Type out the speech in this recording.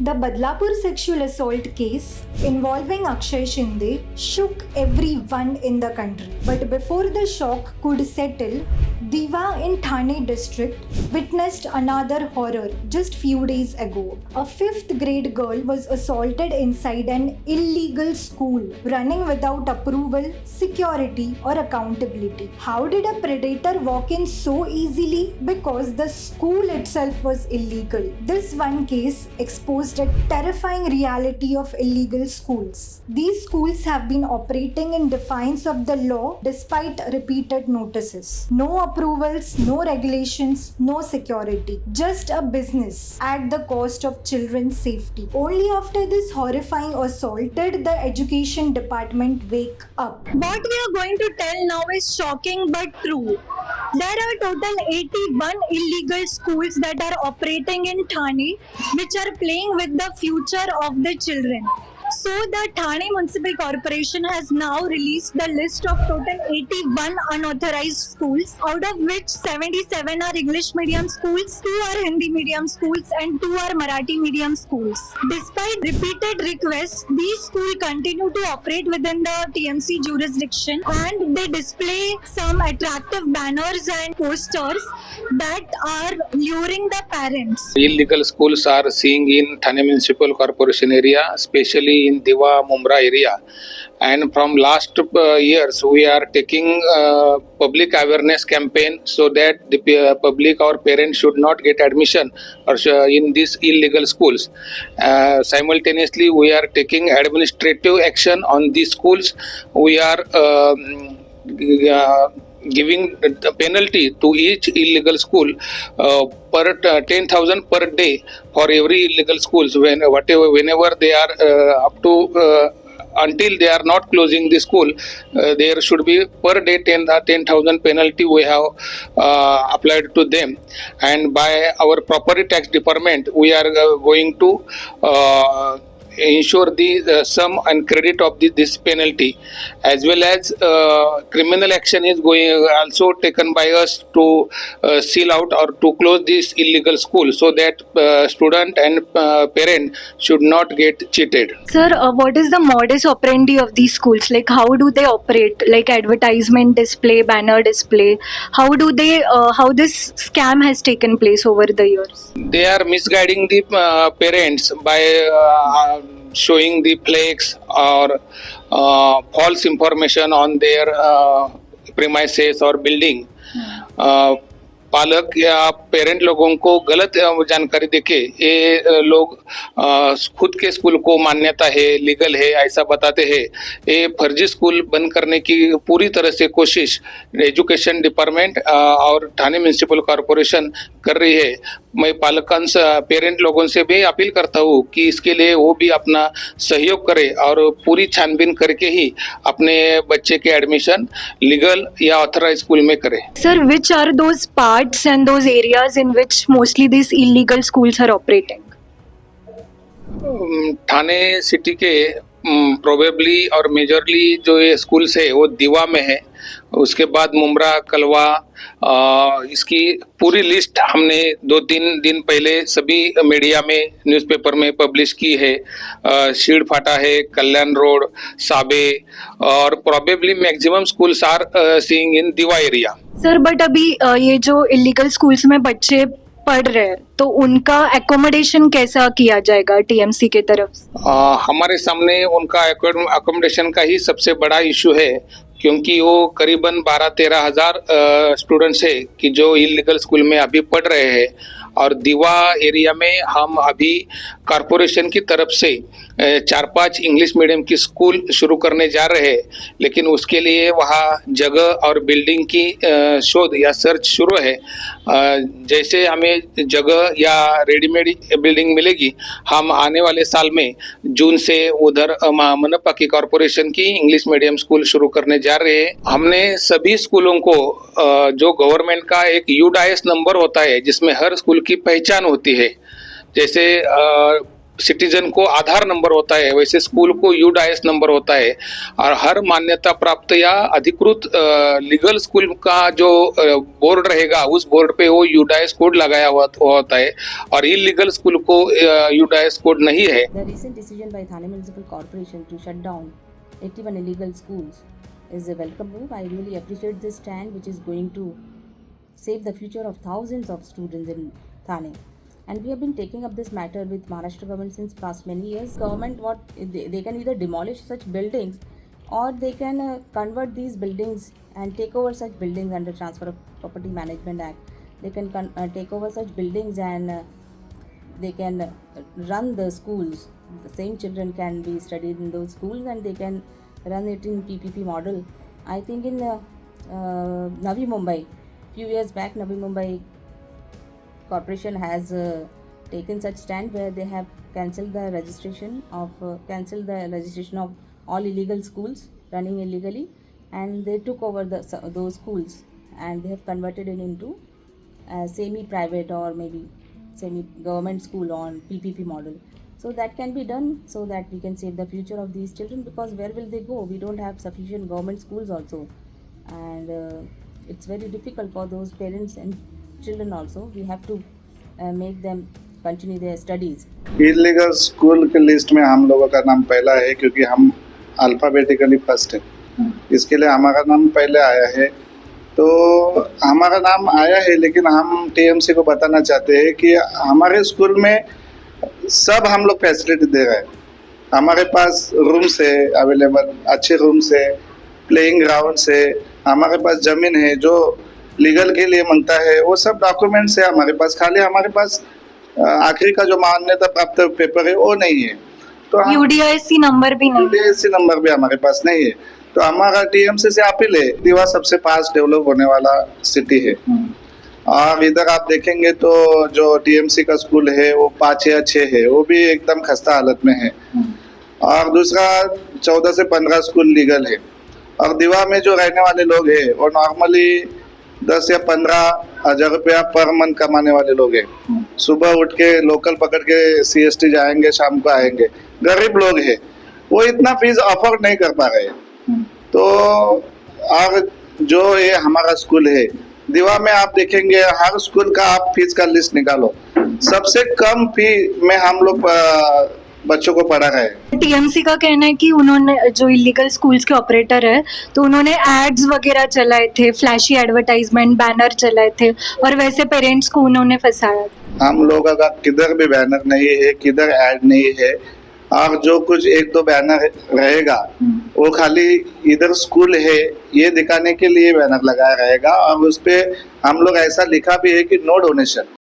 The Badlapur sexual assault case involving Akshay Shinde shook everyone in the country. But before the shock could settle, Diva in Thane district witnessed another horror just few days ago. A 5th grade girl was assaulted inside an illegal school running without approval, security or accountability. How did a predator walk in so easily? Because the school itself was illegal. This one case exposed a terrifying reality of illegal schools. These schools have been operating in defiance of the law despite repeated notices. No approvals, no regulations, no security. Just a business at the cost of children's safety. Only after this horrifying assault did the education department wake up. What we are going to tell now is shocking but true. There are total 81 illegal schools that are operating in Thane, which are playing with the future of the children. So the Thane Municipal Corporation has now released the list of total 81 unauthorized schools, out of which 77 are English medium schools, 2 are Hindi medium schools and 2 are Marathi medium schools. Despite repeated requests, these schools continue to operate within the TMC jurisdiction and they display some attractive banners and posters that are luring the parents. Illegal schools are seeing in Thane Municipal Corporation area, especially in Diva, Mumra area. And from last years, we are taking public awareness campaign so that the public or parents should not get admission or in these illegal schools. Simultaneously, we are taking administrative action on these schools. We are giving the penalty to each illegal school per 10,000 per day for every illegal schools whenever they are up to until they are not closing the school, there should be per day 10,000 penalty we have applied to them. And by our property tax department, we are going to ensure the sum and credit of this penalty, as well as criminal action is going also taken by us to seal out or to close this illegal school so that student and parent should not get cheated. Sir, what is the modus operandi of these schools? Like, how do they operate? Like advertisement display, banner display. How do they? How this scam has taken place over the years? They are misguiding the parents by showing the flags or false information on their premises or building. पालक या parent लोगों को गलत जानकारी देके ये लोग खुद के स्कूल को मान्यता है, लीगल है ऐसा बताते हैं. ये फर्जी स्कूल बंद करने की पूरी तरह से कोशिश एजुकेशन डिपार्टमेंट और ठाणे म्युनिसिपल कॉर्पोरेशन कर रही है. मैं पालकां से पेरेंट लोगों से भी अपील करता हूँ कि इसके लिए वो भी अपना सहयोग करे और पूरी छानबीन करके ही अपने बच्चे के एडमिशन लीगल या ऑथराइज स्कूल में करे. Sir, which are those parts and those areas in which mostly these illegal schools are operating? Thane city के प्रोबेबली और मेजरली जो ये स्कूल्स है वो दीवा में है. उसके बाद मुमरा, कलवा, इसकी पूरी लिस्ट हमने 2-3 दिन पहले सभी मीडिया में न्यूज़पेपर में पब्लिश की है. शीड़ फाटा है, कल्याण रोड, साबे और probably maximum schools are seeing in Diva area. Sir, but अभी ये जो इलीगल स्कूल्स में बच्चे पढ़ रहे हैं तो उनका एकोमोडेशन कैसा किया जाएगा टीएमसी के तरफ? हमारे सामने उनका एकोमोडेशन का ही सबसे बड़ा इशू है, क्योंकि वो करीबन 12-13 हजार स्टूडेंट्स है कि जो इलीगल स्कूल में अभी पढ़ रहे हैं. और दीवा एरिया में हम अभी कॉरपोरेशन की तरफ से 4-5 इंग्लिश मीडियम की स्कूल शुरू करने जा रहे हैं, लेकिन उसके लिए वहाँ जगह और बिल्डिंग की शोध या सर्च शुरू है. जैसे हमें जगह या रेडीमेड बिल्डिंग मिलेगी, हम आने वाले साल में जून से उधर मनपा की कॉरपोरेशन की इंग्लिश मीडियम स्कूल शुरू करने जा रहे हैं. हमने सभी स्कूलों को जो गवर्नमेंट का एक यूडाइस नंबर होता है जिसमें हर स्कूल की पहचान होती है, जैसे सिटीजन को आधार नंबर होता है, वैसे स्कूल को यूडाइस नंबर होता है। और हर मान्यता प्राप्त या अधिकृत लीगल स्कूल का जो बोर्ड रहेगा, उस बोर्ड पे वो यूडाइस कोड लगाया हुआ होता है, और इलीगल स्कूल को यूडाइस कोड नहीं है। The recent decision by Thane Municipal Corporation to shut down 81 illegal schools is a welcome move. I really appreciate this stand, which is going to save the future of thousands of students in Thane. And we have been taking up this matter with Maharashtra government since past many years. Government, what they can either demolish such buildings, or they can convert these buildings and take over such buildings under Transfer of Property Management Act. They can take over such buildings and they can run the schools. The same children can be studied in those schools, and they can run it in PPP model. I think in Navi Mumbai, few years back, Navi Mumbai Corporation has taken such stand where they have cancelled the registration of all illegal schools running illegally, and they took over those schools and they have converted it into semi-private or maybe semi-government school on PPP model. So that can be done so that we can save the future of these children, because where will they go? We don't have sufficient government schools also, and it's very difficult for those parents and children also. We have to make them continue their studies. Illegal school के list में हम लोगों का नाम पहला है, क्योंकि हम अल्फ़ाबेटिकली फर्स्ट है, इसके लिए हमारा नाम पहले आया है। तो हमारा नाम आया है, लेकिन हम टीएमसी को बताना चाहते हैं कि हमारे स्कूल में सब हम लोग फैसिलिटी दे रहे हैं। हमारे पास रूम्स है अवेलेबल, अच्छे रूम्स है, प्लेइंग ग्राउंड्स है, हमारे पास ज़मीन है जो लीगल के लिए मांगता है, वो सब डॉक्यूमेंट्स है हमारे पास। खाली हमारे पास आखिरी का जो मान्यता प्राप्त पेपर है वो नहीं है। तो UDIC नंबर भी नहीं। UDIC नंबर भी हमारे पास नहीं है। तो हमारा टीएमसी से अपील है, दीवा सबसे फास्ट डेवलप होने वाला सिटी है, और इधर आप देखेंगे तो जो टीएमसी का स्कूल है वो 5 या 6 है, वो भी एकदम खस्ता हालत में है। और दूसरा 14 से 15 स्कूल लीगल है, और दीवा में जो रहने वाले लोग हैं वो नॉर्मली 10 या 15 हजार रुपया पर मंथ कमाने वाले लोग हैं। सुबह उठ के लोकल पकड़ के CST जाएंगे, शाम को आएंगे। गरीब लोग हैं, वो इतना फीस अफोर्ड नहीं कर पा रहे हैं। तो और जो ये हमारा स्कूल है दीवा में, आप देखेंगे हर स्कूल का आप फीस का लिस्ट निकालो, सबसे कम फी में हम लोग बच्चों को पढ़ा रहे हैं। टीएमसी का कहना है कि उन्होंने जो इलीगल स्कूल्स के ऑपरेटर है, तो उन्होंने एड्स वगैरह चलाए थे, फ्लैशी एडवर्टाइजमेंट बैनर चलाए थे, और वैसे पेरेंट्स को उन्होंने फंसाया। हम लोगों का किधर भी बैनर नहीं है, किधर ऐड नहीं है, और जो कुछ 1-2 बैनर रहेगा वो खाली इधर स्कूल है ये दिखाने के लिए बैनर लगाया रहेगा, और उस पे हम लोग ऐसा लिखा भी है कि नो डोनेशन।